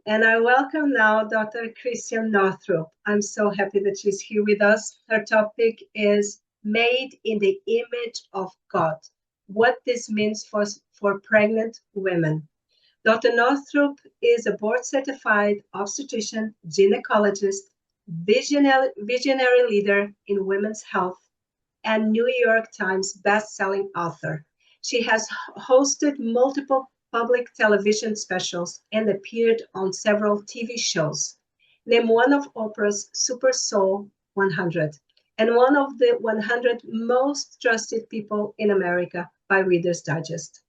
And I welcome now Dr. Christiane Northrup. I'm so happy that she's here with us. Her topic is Made in the Image of God. What this means for pregnant women. Dr. Northrup is a board certified obstetrician, gynecologist, visionary leader in women's health, and New York Times best-selling author. She has hosted multiple public television specials and appeared on several TV shows. Named one of Oprah's Super Soul 100 and one of the 100 most trusted people in America by Reader's Digest.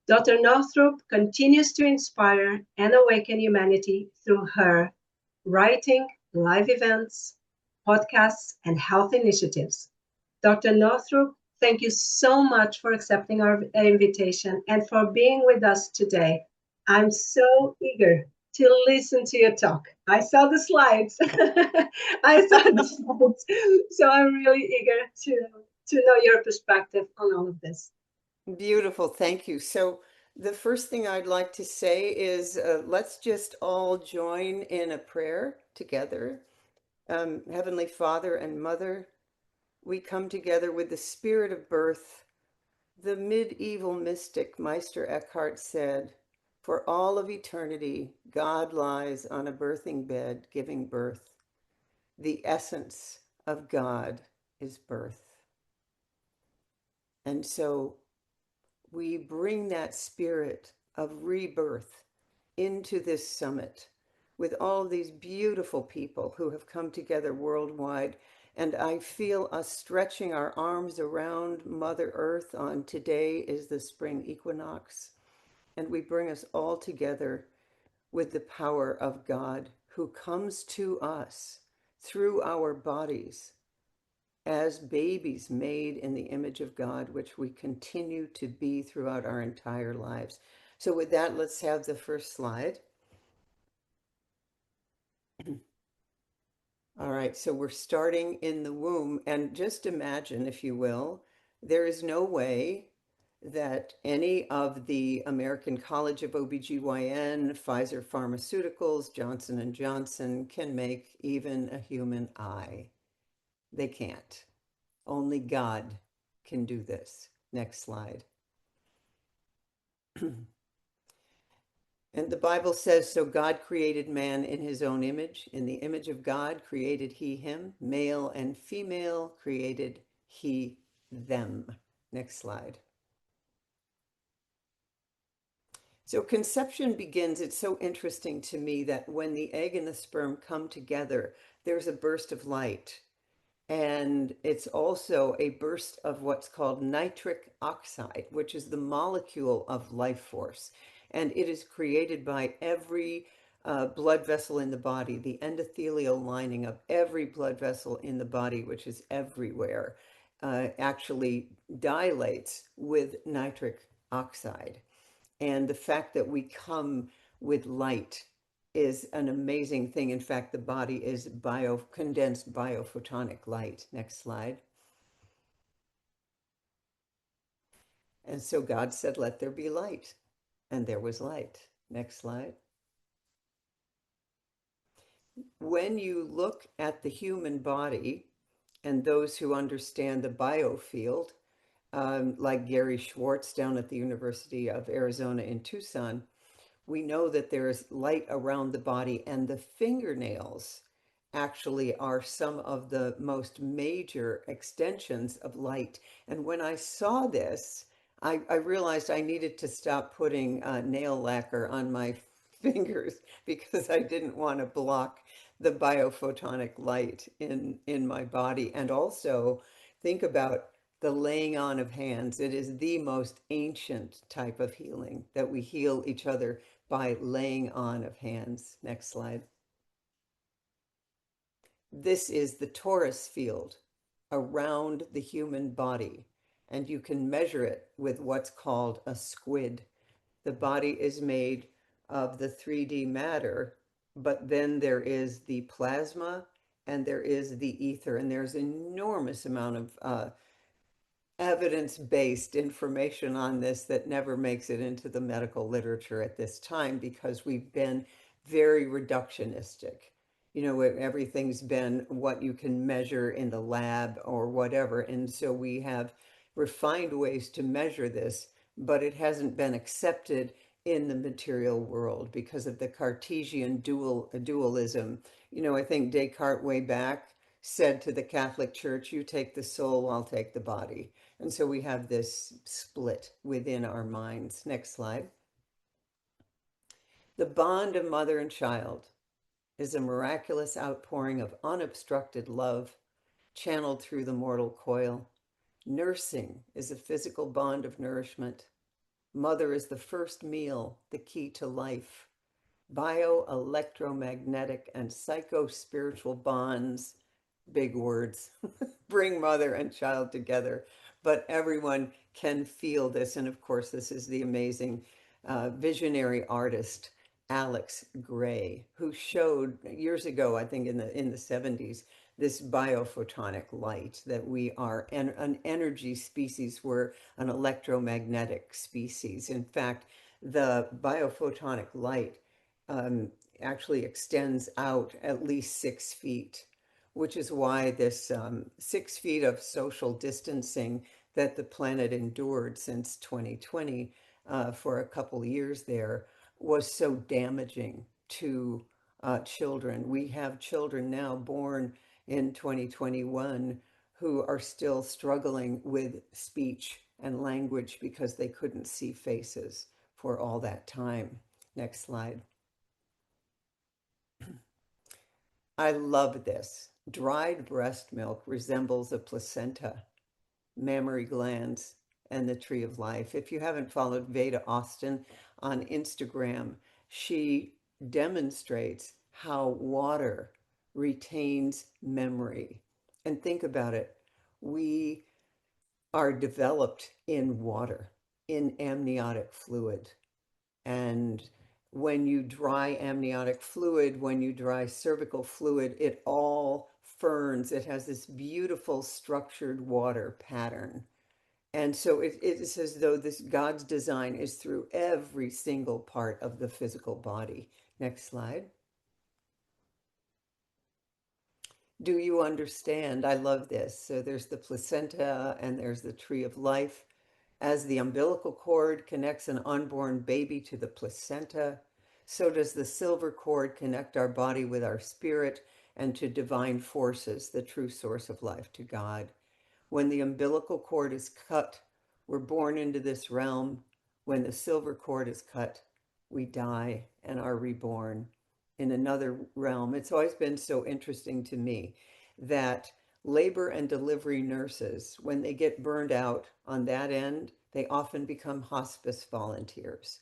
Dr. Northrup continues to inspire and awaken humanity through her writing, live events, podcasts, and health initiatives. Dr. Northrup, thank you so much for accepting our invitation and for being with us today. I'm so eager to listen to your talk. I saw the slides. I saw the slides. So I'm really eager to know your perspective on all of this. Beautiful, thank you. So, the first thing I'd like to say is let's just all join in a prayer together. Heavenly Father and Mother, we come together with the spirit of birth. The medieval mystic Meister Eckhart said, "For all of eternity, God lies on a birthing bed giving birth. The essence of God is birth." And so we bring that spirit of rebirth into this summit with all these beautiful people who have come together worldwide. And I feel us stretching our arms around Mother Earth on today is the spring equinox. And we bring us all together with the power of God who comes to us through our bodies as babies made in the image of God, which we continue to be throughout our entire lives. So with that, let's have the first slide. All right, so we're starting in the womb, and just imagine, if you will, there is no way that any of the American College of OBGYN, Pfizer Pharmaceuticals, Johnson and Johnson can make even a human eye. They can't. Only God can do this. Next slide. And the Bible says, so God created man in his own image. In the image of God created he him. Male and female created he them. Next slide. So conception begins. It's so interesting to me that when the egg and the sperm come together, there's a burst of light. And it's also a burst of what's called nitric oxide, which is the molecule of life force. And it is created by every blood vessel in the body, the endothelial lining of every blood vessel in the body, which is everywhere, actually dilates with nitric oxide. And the fact that we come with light is an amazing thing. In fact, the body is condensed biophotonic light. Next slide. And so God said, let there be light. And there was light. Next slide. When you look at the human body, and those who understand the biofield, like Gary Schwartz down at the University of Arizona in Tucson, we know that there's light around the body, and the fingernails actually are some of the most major extensions of light. And when I saw this, I realized I needed to stop putting nail lacquer on my fingers because I didn't want to block the biophotonic light in my body. And also think about the laying on of hands. It is the most ancient type of healing, that we heal each other by laying on of hands. Next slide. This is the torus field around the human body, and you can measure it with what's called a squid. The body is made of the 3D matter, but then there is the plasma and there is the ether, and there's an enormous amount of evidence-based information on this that never makes it into the medical literature at this time because we've been very reductionistic. Everything's been what you can measure in the lab or whatever. And so we have refined ways to measure this, but it hasn't been accepted in the material world because of the Cartesian dualism. I think Descartes way back said to the Catholic Church, you take the soul, I'll take the body. And so we have this split within our minds. Next slide. The bond of mother and child is a miraculous outpouring of unobstructed love channeled through the mortal coil. Nursing is a physical bond of nourishment. Mother is the first meal, the key to life. Bioelectromagnetic and psycho-spiritual bonds, big words, bring mother and child together. But everyone can feel this. And of course, this is the amazing visionary artist, Alex Gray, who showed years ago, I think in the 70s, this biophotonic light, that we are an energy species, we're an electromagnetic species. In fact, the biophotonic light um, actually extends out at least 6 feet, which is why this 6 feet of social distancing that the planet endured since 2020 for a couple years there was so damaging to children. We have children now born in 2021 who are still struggling with speech and language because they couldn't see faces for all that time. Next slide. I love this. Dried breast milk resembles a placenta, mammary glands, and the tree of life. If you haven't followed Veda Austin on Instagram, she demonstrates how water retains memory. And think about it. We are developed in water, in amniotic fluid. And when you dry amniotic fluid, when you dry cervical fluid, it all ferns. It has this beautiful structured water pattern. And so it's as though this God's design is through every single part of the physical body. Next slide. Do you understand? I love this. So there's the placenta and there's the tree of life. As the umbilical cord connects an unborn baby to the placenta, so does the silver cord connect our body with our spirit and to divine forces, the true source of life, to God. When the umbilical cord is cut, we're born into this realm. When the silver cord is cut, we die and are reborn in another realm. It's always been so interesting to me that labor and delivery nurses, when they get burned out on that end, they often become hospice volunteers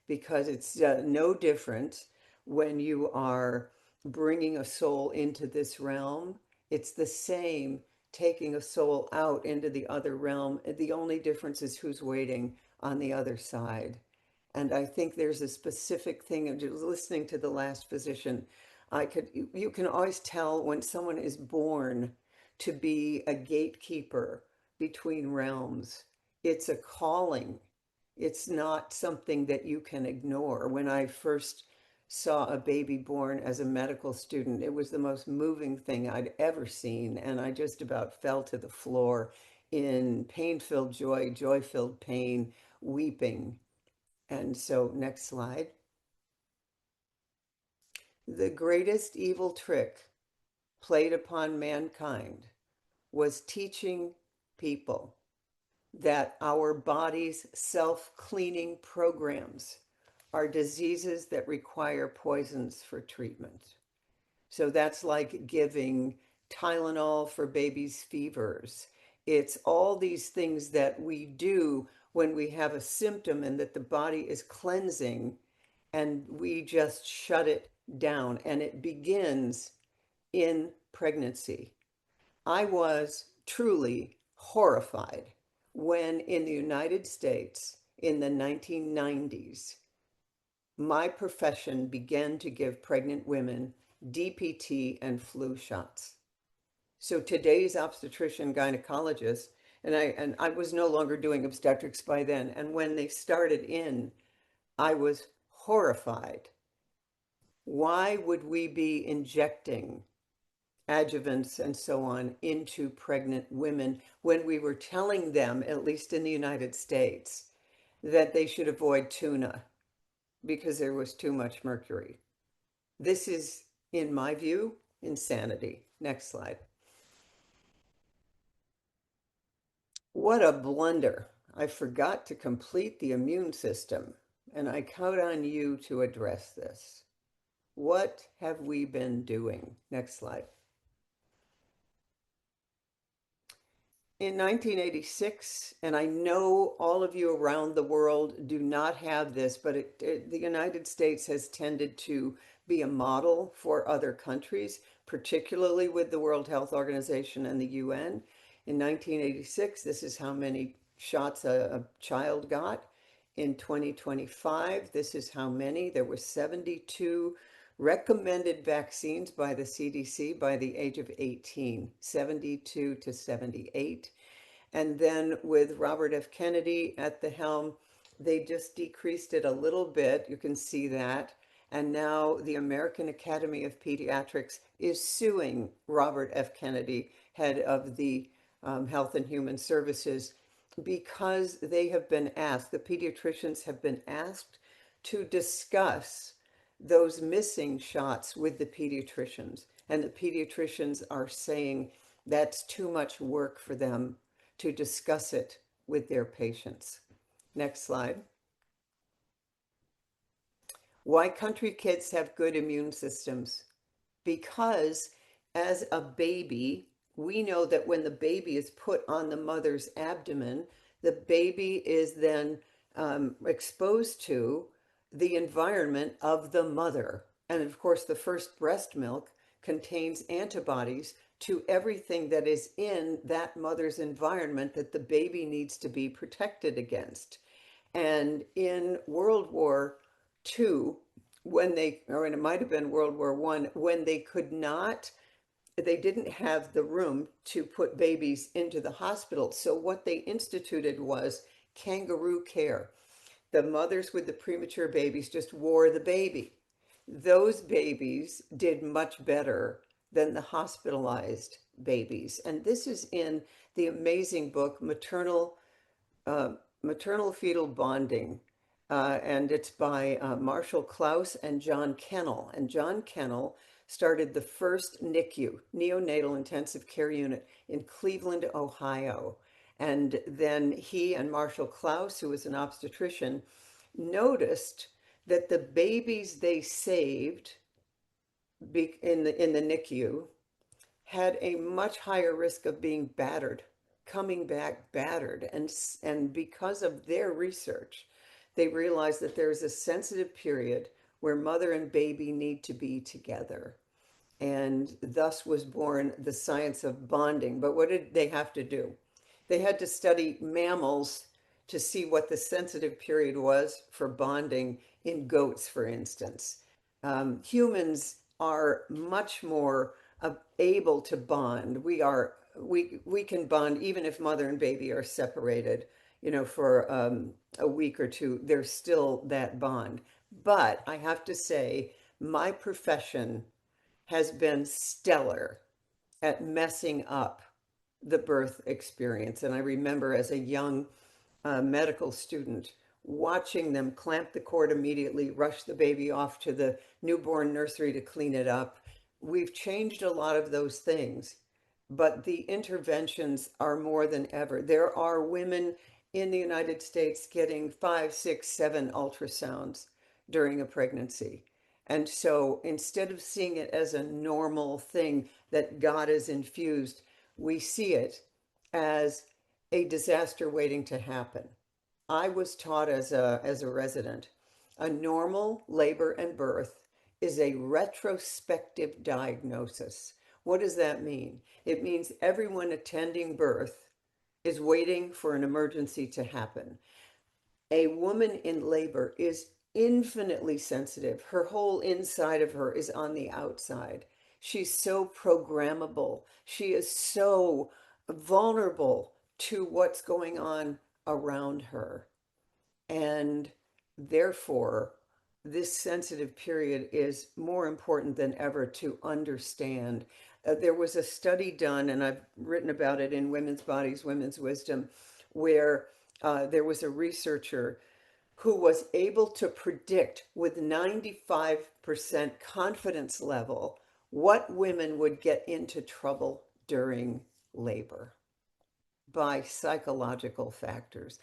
because it's no different when you are bringing a soul into this realm. It's the same taking a soul out into the other realm. The only difference is who's waiting on the other side. And I think there's a specific thing of just listening to the last physician. You can always tell when someone is born to be a gatekeeper between realms. It's a calling. It's not something that you can ignore. When I first saw a baby born as a medical student, it was the most moving thing I'd ever seen. And I just about fell to the floor in pain-filled joy, joy-filled pain, weeping. And so, next slide. The greatest evil trick played upon mankind was teaching people that our body's self-cleaning programs are diseases that require poisons for treatment. So that's like giving Tylenol for babies' fevers. It's all these things that we do when we have a symptom and that the body is cleansing, and we just shut it down. And it begins in pregnancy. I was truly horrified when in the United States in the 1990s, my profession began to give pregnant women DPT and flu shots. So today's obstetrician gynecologist, and I was no longer doing obstetrics by then, and when they started in, I was horrified Why would we be injecting adjuvants and so on into pregnant women when we were telling them, at least in the United States, that they should avoid tuna because there was too much mercury? This is, in my view, insanity. Next slide. What a blunder. I forgot to complete the immune system, and I count on you to address this. What have we been doing? Next slide. In 1986, and I know all of you around the world do not have this, but the United States has tended to be a model for other countries, particularly with the World Health Organization and the UN. In 1986, this is how many shots a child got. In 2025, this is how many. There were 72 recommended vaccines by the CDC by the age of 18, 72 to 78. And then with Robert F. Kennedy at the helm, they just decreased it a little bit. You can see that. And now the American Academy of Pediatrics is suing Robert F. Kennedy, head of the Health and Human Services, because they have been asked, the pediatricians have been asked to discuss those missing shots with the pediatricians. And the pediatricians are saying that's too much work for them to discuss it with their patients. Next slide. Why country kids have good immune systems? Because as a baby, we know that when the baby is put on the mother's abdomen, the baby is then exposed to the environment of the mother. And of course, the first breast milk contains antibodies to everything that is in that mother's environment that the baby needs to be protected against. And in World War II, when they, or it might have been World War I, when they could not, they didn't have the room to put babies into the hospital. So what they instituted was kangaroo care. The mothers with the premature babies just wore the baby. Those babies did much better than the hospitalized babies. And this is in the amazing book, uh, Maternal Fetal Bonding. And it's by Marshall Klaus and John Kennel. And John Kennel started the first NICU, neonatal intensive care unit, in Cleveland, Ohio. And then he and Marshall Klaus, who was an obstetrician, noticed that the babies they saved in the NICU had a much higher risk of being battered, coming back battered. And because of their research, they realized that there's a sensitive period where mother and baby need to be together. And thus was born the science of bonding. But what did they have to do? They had to study mammals to see what the sensitive period was for bonding in goats, for instance. Humans are much more able to bond. We can bond even if mother and baby are separated, for a week or two. There's still that bond. But I have to say, my profession has been stellar at messing up the birth experience. And I remember as a young medical student watching them clamp the cord immediately, rush the baby off to the newborn nursery to clean it up. We've changed a lot of those things, but the interventions are more than ever. There are women in the United States getting 5, 6, 7 ultrasounds during a pregnancy. And so instead of seeing it as a normal thing that God has infused, we see it as a disaster waiting to happen. I was taught as a resident, a normal labor and birth is a retrospective diagnosis. What does that mean? It means everyone attending birth is waiting for an emergency to happen. A woman in labor is infinitely sensitive. Her whole inside of her is on the outside. She's so programmable. She is so vulnerable to what's going on around her. And therefore, this sensitive period is more important than ever to understand. There was a study done, and I've written about it in Women's Bodies, Women's Wisdom, where there was a researcher who was able to predict with 95% confidence level what women would get into trouble during labor by psychological factors.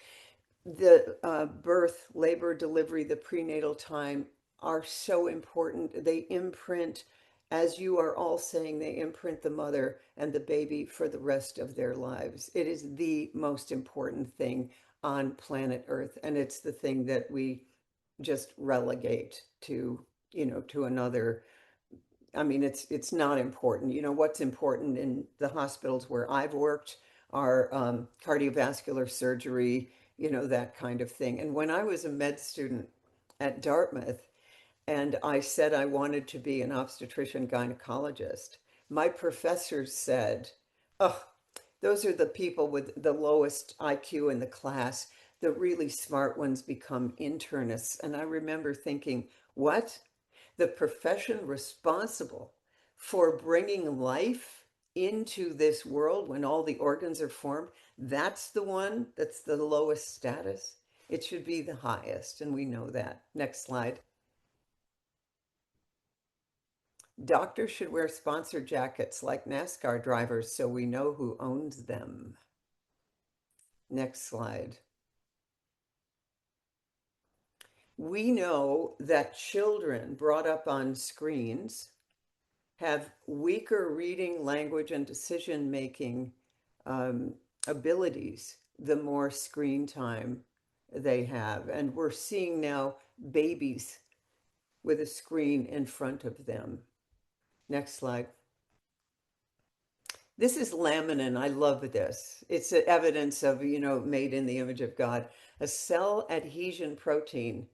The birth, labor, delivery, the prenatal time are so important. They imprint, as you are all saying, they imprint the mother and the baby for the rest of their lives. It is the most important thing on planet Earth, and it's the thing that we just relegate to, to another. I mean, it's not important. What's important in the hospitals where I've worked are cardiovascular surgery, that kind of thing. And when I was a med student at Dartmouth, and I said I wanted to be an obstetrician gynecologist, my professors said, "Oh, those are the people with the lowest IQ in the class. The really smart ones become internists." And I remember thinking, what? The profession responsible for bringing life into this world when all the organs are formed, that's the one that's the lowest status. It should be the highest, and we know that. Next slide. Doctors should wear sponsor jackets like NASCAR drivers so we know who owns them. Next slide. We know that children brought up on screens have weaker reading, language, and decision-making um, abilities the more screen time they have. And we're seeing now babies with a screen in front of them. Next slide. This is laminin. I love this. It's evidence of, made in the image of God. A cell adhesion protein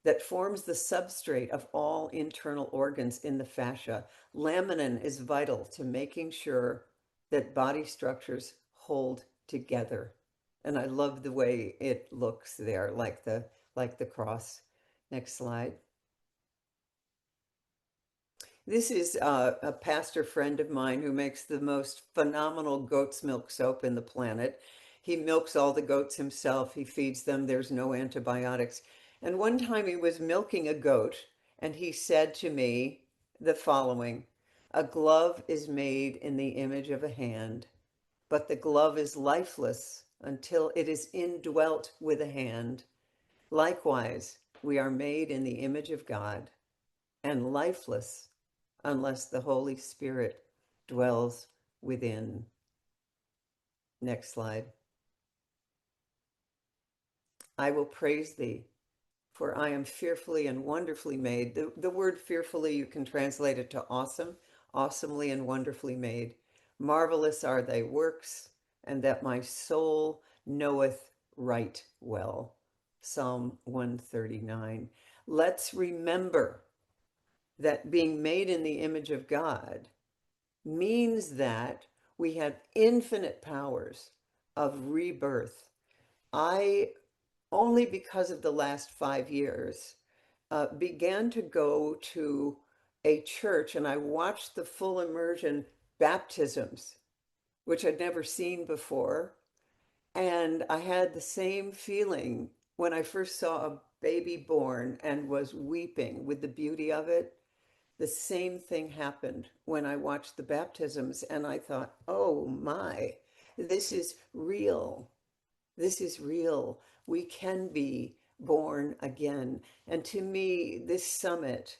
that forms the substrate of all internal organs in the fascia. Laminin is vital to making sure that body structures hold together. And I love the way it looks there, like the cross. Next slide. This is a pastor friend of mine who makes the most phenomenal goat's milk soap in the planet. He milks all the goats himself. He feeds them. There's no antibiotics. And one time he was milking a goat, and he said to me the following: "A glove is made in the image of a hand, but the glove is lifeless until it is indwelt with a hand. Likewise, we are made in the image of God and lifeless unless the Holy Spirit dwells within." Next slide. I will praise thee, for I am fearfully and wonderfully made. The word fearfully, you can translate it to awesome, awesomely and wonderfully made. Marvelous are thy works, and that my soul knoweth right well. Psalm 139. Let's remember that being made in the image of God means that we have infinite powers of rebirth. I, only because of the last 5 years, began to go to a church, and I watched the full immersion baptisms, which I'd never seen before. And I had the same feeling when I first saw a baby born and was weeping with the beauty of it. The same thing happened when I watched the baptisms, and I thought, oh my, this is real. This is real. We can be born again. And to me, this summit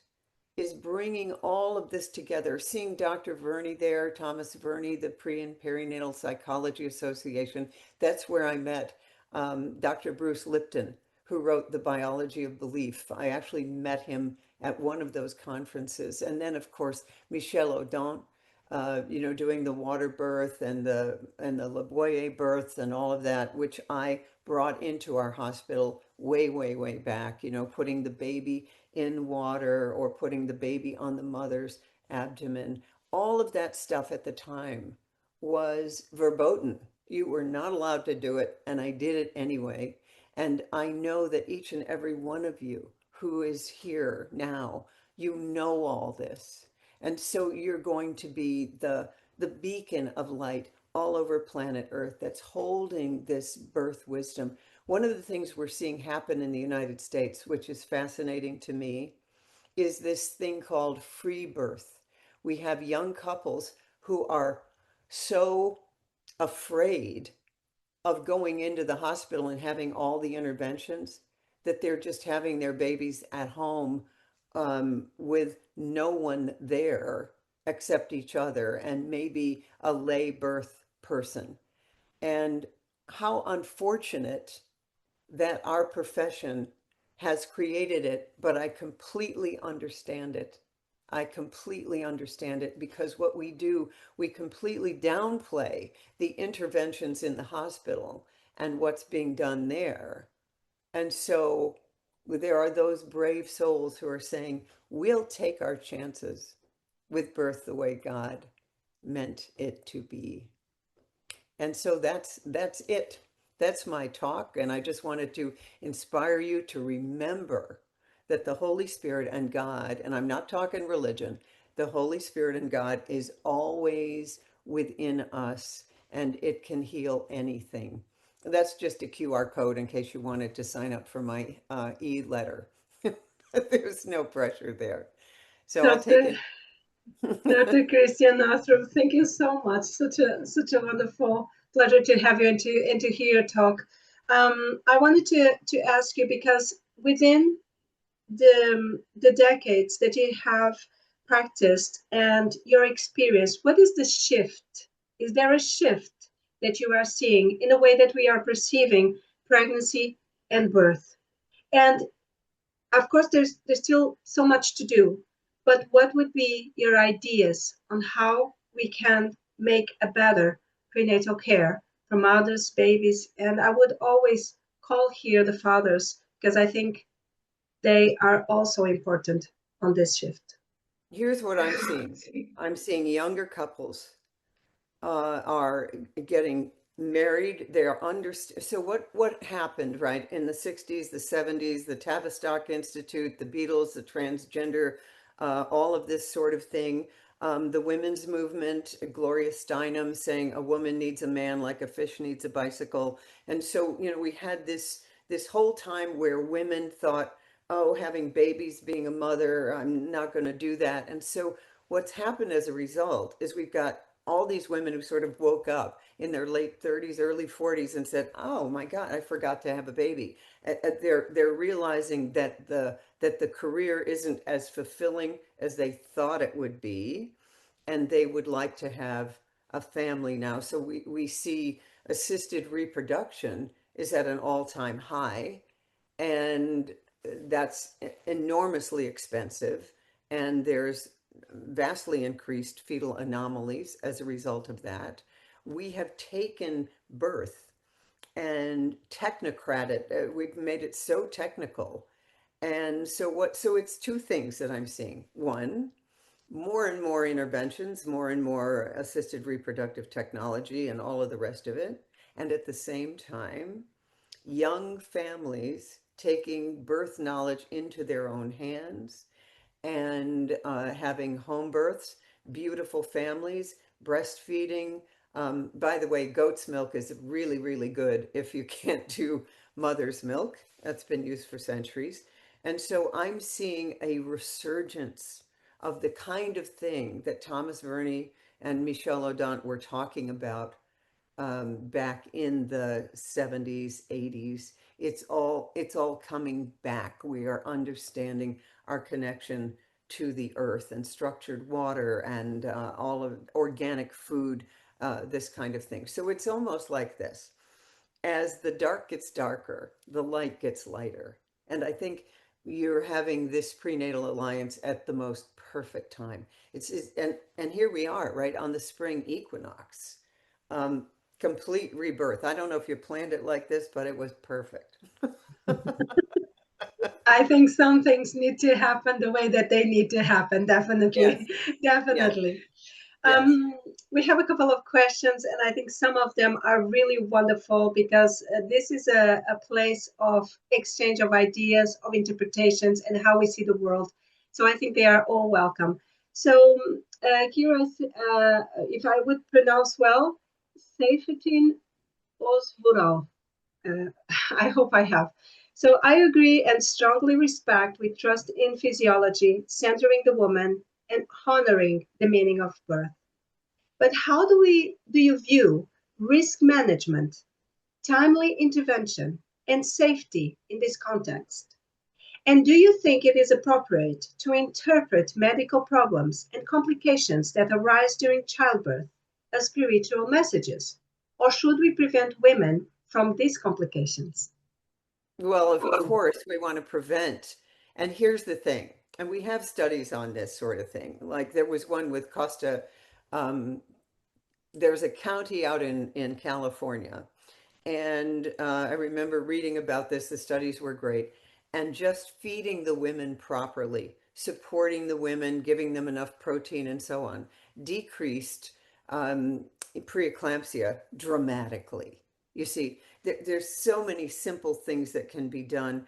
is bringing all of this together. Seeing Dr. Verney there, Thomas Verney, the Pre and Perinatal Psychology Association, that's where I met Dr. Bruce Lipton, who wrote The Biology of Belief. I actually met him at one of those conferences. And then, of course, Michel Audin, doing the water birth and the La Boyer births and all of that, which I brought into our hospital way, way, way back, putting the baby in water or putting the baby on the mother's abdomen. All of that stuff at the time was verboten. You were not allowed to do it, and I did it anyway. And I know that each and every one of you who is here now, you know all this. And so you're going to be the beacon of light all over planet Earth that's holding this birth wisdom. One of the things we're seeing happen in the United States, which is fascinating to me, is this thing called free birth. We have young couples who are so afraid of going into the hospital and having all the interventions that they're just having their babies at home, with no one there except each other and maybe a lay birth person. And how unfortunate that our profession has created it, but I completely understand it. I completely understand it because what we do, we completely downplay the interventions in the hospital and what's being done there. And so there are those brave souls who are saying, we'll take our chances with birth the way God meant it to be. And so that's it. That's my talk. And I just wanted to inspire you to remember that the Holy Spirit and God, and I'm not talking religion, the Holy Spirit and God is always within us and it can heal anything. That's just a QR code in case you wanted to sign up for my e-letter. There's no pressure there. So I'll take Dr. it. Dr. Christiane Northrup, thank you so much. Such a wonderful pleasure to have you and to hear your talk. I wanted to ask you because within the decades that you have practiced and your experience, what is the shift? Is there a shift that you are seeing in the way that we are perceiving pregnancy and birth? And of course, there's still so much to do, but what would be your ideas on how we can make a better prenatal care for mothers, babies, and I would always call here the fathers because I think they are also important on this shift. Here's what I'm seeing. I'm seeing younger couples are getting married. They're under. So what happened, right, in the 60s, the 70s, the Tavistock Institute, the Beatles, the transgender, all of this sort of thing. The women's movement, Gloria Steinem saying a woman needs a man like a fish needs a bicycle. And so, we had this whole time where women thought, oh, having babies, being a mother, I'm not going to do that. And so what's happened as a result is we've got all these women who sort of woke up in their late 30s, early 40s and said, "Oh my God, I forgot to have a baby." They're realizing that the career isn't as fulfilling as they thought it would be, and they would like to have a family now. So we see assisted reproduction is at an all-time high, and that's enormously expensive, and there's vastly increased fetal anomalies as a result of that. We have taken birth and technocrated, we've made it so technical. And so it's two things that I'm seeing. One, more and more interventions, more and more assisted reproductive technology and all of the rest of it. And at the same time, young families taking birth knowledge into their own hands and having home births, beautiful families, breastfeeding. By the way, goat's milk is really, really good if you can't do mother's milk. That's been used for centuries. And so I'm seeing a resurgence of the kind of thing that Thomas Verney and Michel Odent were talking about back in the 70s, 80s. It's all coming back. We are understanding our connection to the earth and structured water and all of organic food, this kind of thing. So it's almost like this. As the dark gets darker, the light gets lighter. And I think you're having this prenatal alliance at the most perfect time. And here we are, right on the spring equinox. Um, Complete rebirth. I don't know if you planned it like this, but it was perfect. I think some things need to happen the way that they need to happen. Definitely, Yes, yes. definitely. Yes. We have a couple of questions, and I think some of them are really wonderful because this is a place of exchange of ideas, of interpretations, and how we see the world. So I think they are all welcome. So, Kira, if I would pronounce well, Seyfettin Ozvural. Uh, I hope I have. So I agree and strongly respect with trust in physiology, centering the woman and honoring the meaning of birth. But how do you view risk management, timely intervention, and safety in this context? And do you think it is appropriate to interpret medical problems and complications that arise during childbirth as spiritual messages? Or should we prevent women from these complications? Well, of course, we want to prevent. And here's the thing, and we have studies on this sort of thing. Like there was one with Costa, um, there's a county out in California. And I remember reading about this. The studies were great. And just feeding the women properly, supporting the women, giving them enough protein and so on, decreased um, preeclampsia dramatically. You see, there's so many simple things that can be done.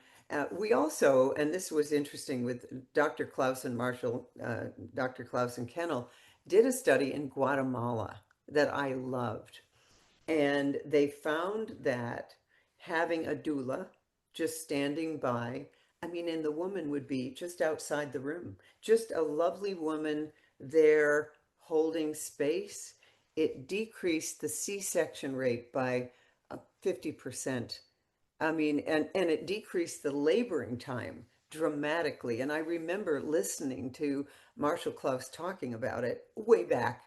We also, and this was interesting with Dr. Klaus and Marshall, Dr. Klaus and Kennel, did a study in Guatemala that I loved. And they found that having a doula just standing by, I mean, and the woman would be just outside the room, just a lovely woman there holding space. It decreased the C-section rate by 50%. I mean, and it decreased the laboring time dramatically. And I remember listening to Marshall Klaus talking about it way back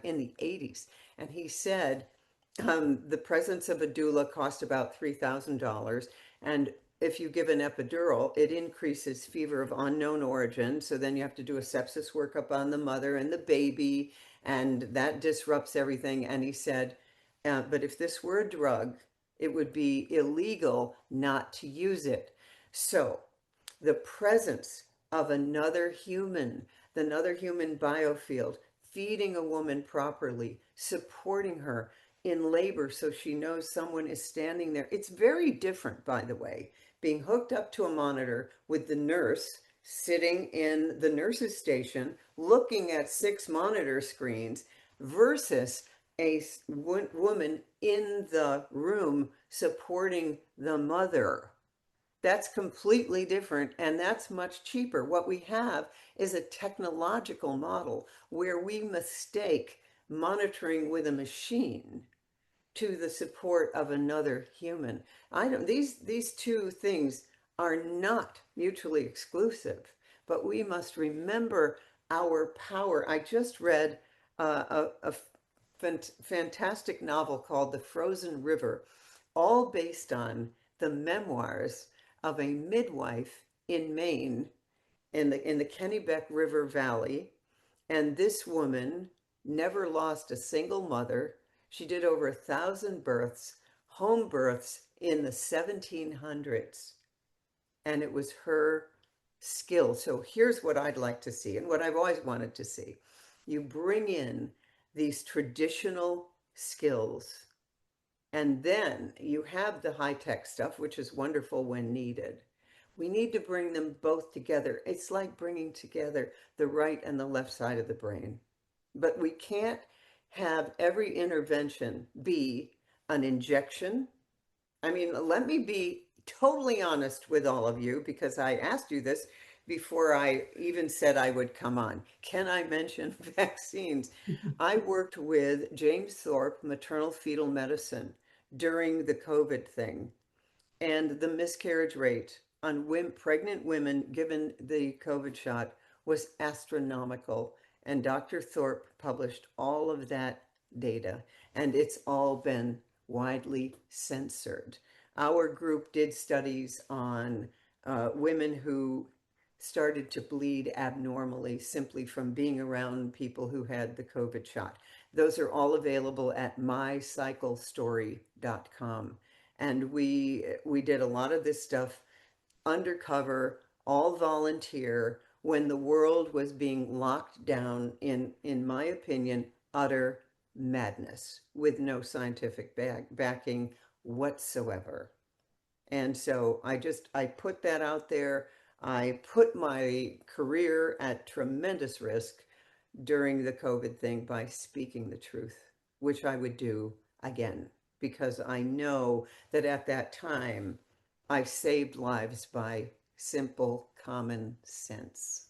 in the 80s. And he said, the presence of a doula cost about $3,000. And if you give an epidural, it increases fever of unknown origin. So then you have to do a sepsis workup on the mother and the baby, and that disrupts everything. And he said, but if this were a drug, it would be illegal not to use it. So the presence of another human biofield, feeding a woman properly, supporting her in labor so she knows someone is standing there. It's very different, by the way, being hooked up to a monitor with the nurse sitting in the nurse's station looking at 6 monitor screens versus a woman in the room supporting the mother. That's completely different, and that's much cheaper. What we have is a technological model where we mistake monitoring with a machine to the support of another human. I don't, these two things are not mutually exclusive, but we must remember our power. I just read a fantastic novel called The Frozen River, all based on the memoirs of a midwife in Maine in the Kennebec River Valley. And this woman never lost a single mother. She did over 1,000 births, home births in the 1700s. And it was her skill. So here's what I'd like to see, and what I've always wanted to see. You bring in these traditional skills, and then you have the high-tech stuff, which is wonderful when needed. We need to bring them both together. It's like bringing together the right and the left side of the brain. But we can't have every intervention be an injection. I mean, let me be totally honest with all of you because I asked you this before I even said I would come on. Can I mention vaccines? I worked with James Thorpe, maternal fetal medicine, during the COVID thing, and the miscarriage rate on pregnant women given the COVID shot was astronomical. And Dr. Thorpe published all of that data, and it's all been widely censored. Our group did studies on women who started to bleed abnormally simply from being around people who had the COVID shot. Those are all available at mycyclestory.com. And we did a lot of this stuff undercover, all volunteer. when the world was being locked down in my opinion, utter madness with no scientific backing whatsoever. And so I put that out there. I put my career at tremendous risk during the COVID thing by speaking the truth, which I would do again, because I know that at that time I saved lives by simple common sense.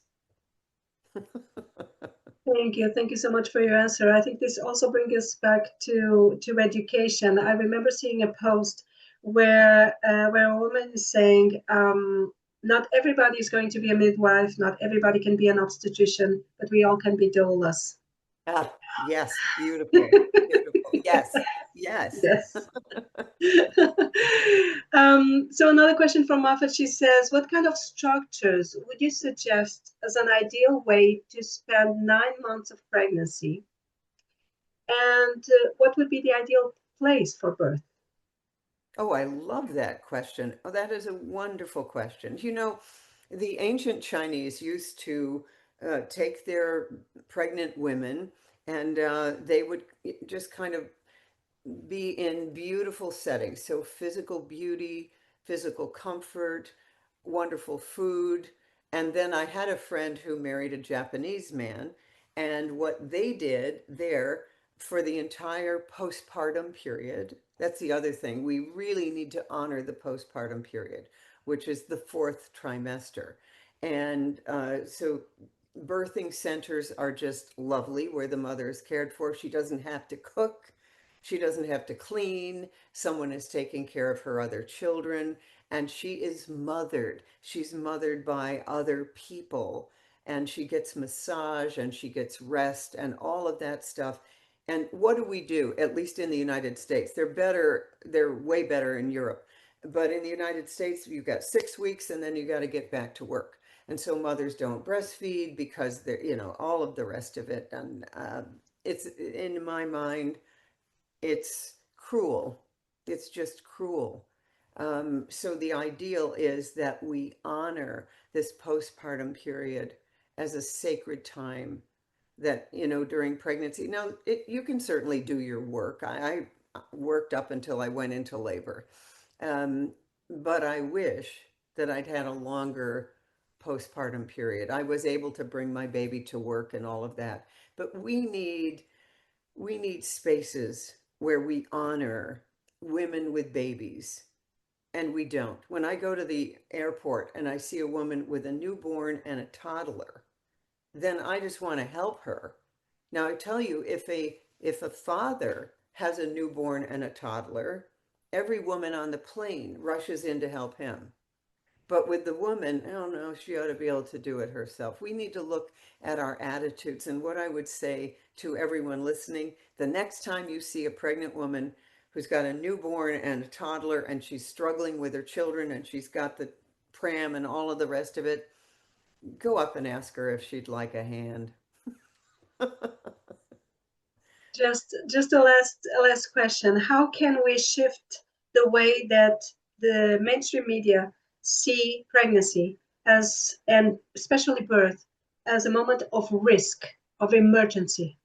Thank you. Thank you so much for your answer. I think this also brings us back to education. I remember seeing a post where a woman is saying, not everybody is going to be a midwife, not everybody can be an obstetrician, but we all can be doulas. Ah, yes, beautiful, beautiful. Yes, yes. Yes. So another question from Moffat, she says, what kind of structures would you suggest as an ideal way to spend 9 months of pregnancy? And what would be the ideal place for birth? Oh, I love that question. Oh, that is a wonderful question. You know, the ancient Chinese used to take their pregnant women and they would just kind of be in beautiful settings. So physical beauty, physical comfort, wonderful food. And then I had a friend who married a Japanese man, and what they did there for the entire postpartum period, that's the other thing. We really need to honor the postpartum period, which is the fourth trimester. And so birthing centers are just lovely where the mother is cared for. She doesn't have to cook. She doesn't have to clean. Someone is taking care of her other children, and she is mothered. She's mothered by other people, and she gets massage and she gets rest and all of that stuff. And what do we do? At least in the United States, they're better, they're way better in Europe. But in the United States, you've got 6 weeks and then you got to get back to work. And so mothers don't breastfeed because they're, all of the rest of it. And it's, in my mind, it's cruel. It's just cruel. So the ideal is that we honor this postpartum period as a sacred time that, during pregnancy. Now, you can certainly do your work. I worked up until I went into labor. Um, but I wish that I'd had a longer postpartum period. I was able to bring my baby to work and all of that. But we need spaces where we honor women with babies, and we don't. When I go to the airport and I see a woman with a newborn and a toddler, then I just want to help her. Now I tell you, if a father has a newborn and a toddler, every woman on the plane rushes in to help him. But with the woman, oh no, she ought to be able to do it herself. We need to look at our attitudes. And what I would say to everyone listening, the next time you see a pregnant woman who's got a newborn and a toddler and she's struggling with her children and she's got the pram and all of the rest of it, go up and ask her if she'd like a hand. Just a last question. How can we shift the way that the mainstream media see pregnancy as, and especially birth, as a moment of risk, of emergency,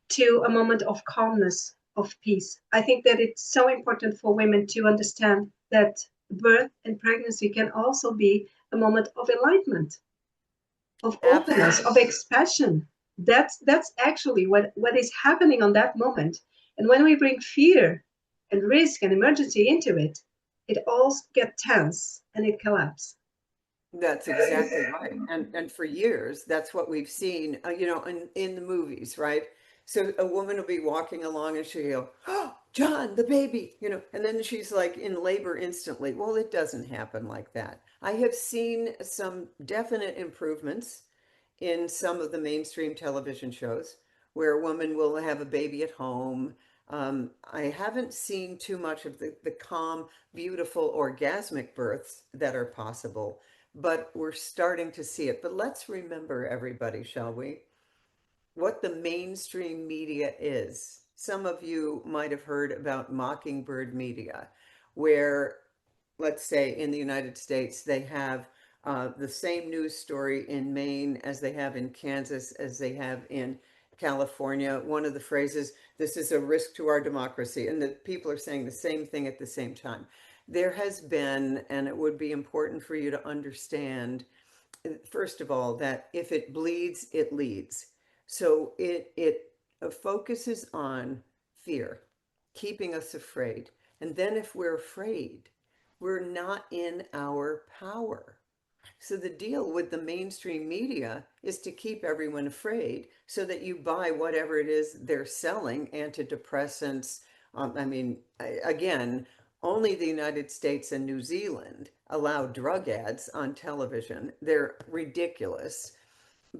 to a moment of calmness, of peace? I think that it's so important for women to understand that birth and pregnancy can also be a moment of enlightenment, of openness, Absolutely. of expression. That's actually what is happening on that moment. And when we bring fear and risk and emergency into it, it all gets tense and it collapses. That's exactly right. And for years, that's what we've seen, in the movies, right? So a woman will be walking along and she'll go, "Oh, John, the baby," and then she's like in labor instantly. Well, it doesn't happen like that. I have seen some definite improvements in some of the mainstream television shows where a woman will have a baby at home. I haven't seen too much of the calm, beautiful, orgasmic births that are possible, but we're starting to see it. But let's remember, everybody, shall we, what the mainstream media is. Some of you might have heard about mockingbird media, where, let's say in the United States, they have The same news story in Maine as they have in Kansas, as they have in California. One of the phrases, this is a risk to our democracy. And the people are saying the same thing at the same time. There has been, and it would be important for you to understand, first of all, that if it bleeds, it leads. So it focuses on fear, keeping us afraid. And then if we're afraid, we're not in our power. So the deal with the mainstream media is to keep everyone afraid so that you buy whatever it is they're selling, antidepressants. Again, only the United States and New Zealand allow drug ads on television. They're ridiculous.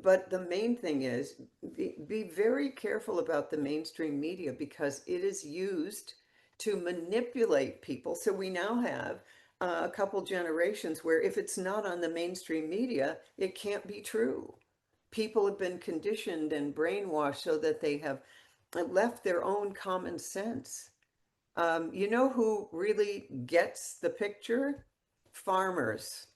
But the main thing is be very careful about the mainstream media because it is used to manipulate people. So we now have a couple generations where if it's not on the mainstream media, it can't be true. People have been conditioned and brainwashed so that they have left their own common sense. You know who really gets the picture? Farmers,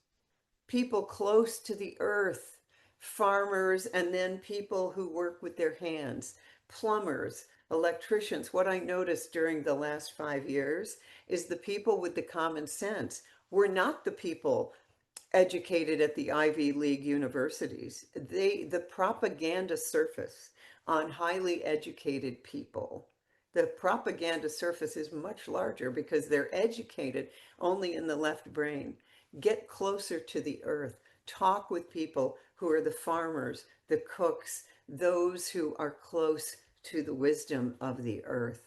people close to the earth, farmers, and then people who work with their hands, plumbers, electricians. What I noticed during the last 5 years is the people with the common sense were not the people educated at the Ivy League universities. The propaganda surface on highly educated people, the propaganda surface is much larger because they're educated only in the left brain. Get closer to the earth. Talk with people who are the farmers, the cooks, those who are close to the wisdom of the earth.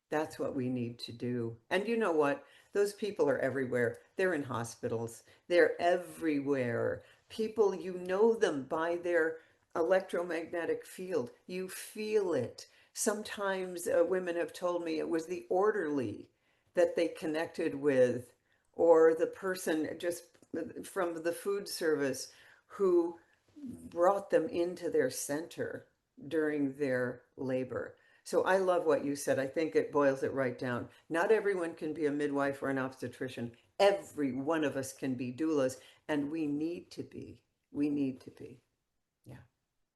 That's what we need to do. And you know what? Those people are everywhere. They're in hospitals. They're everywhere. People, you know them by their electromagnetic field. You feel it. Sometimes women have told me it was the orderly that they connected with, or the person just from the food service who brought them into their center during their labor. So I love what you said. I think it boils it right down. Not everyone can be a midwife or an obstetrician. Every one of us can be doulas, and we need to be. We need to be. Yeah.